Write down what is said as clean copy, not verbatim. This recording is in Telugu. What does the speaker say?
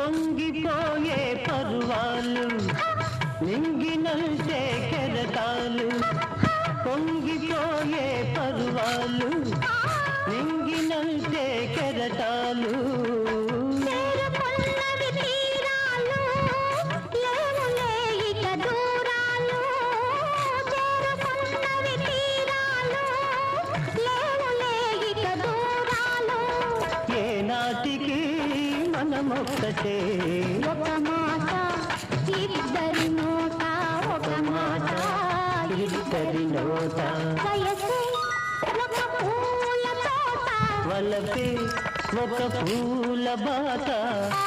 పొంగిపోయే పర్వాలు నింగినంటే కెరటాలు పొంగిపోయే పర్వాలు నింగినంటే కెరటాలు ఏనాటికి మనమొక్కటే ఒక మాట ఇద్దరి నోట ఒక మాట ఇద్దరి నోట వయసే ఒక పూల తోట వలపే ఒక పూల బాట ఆ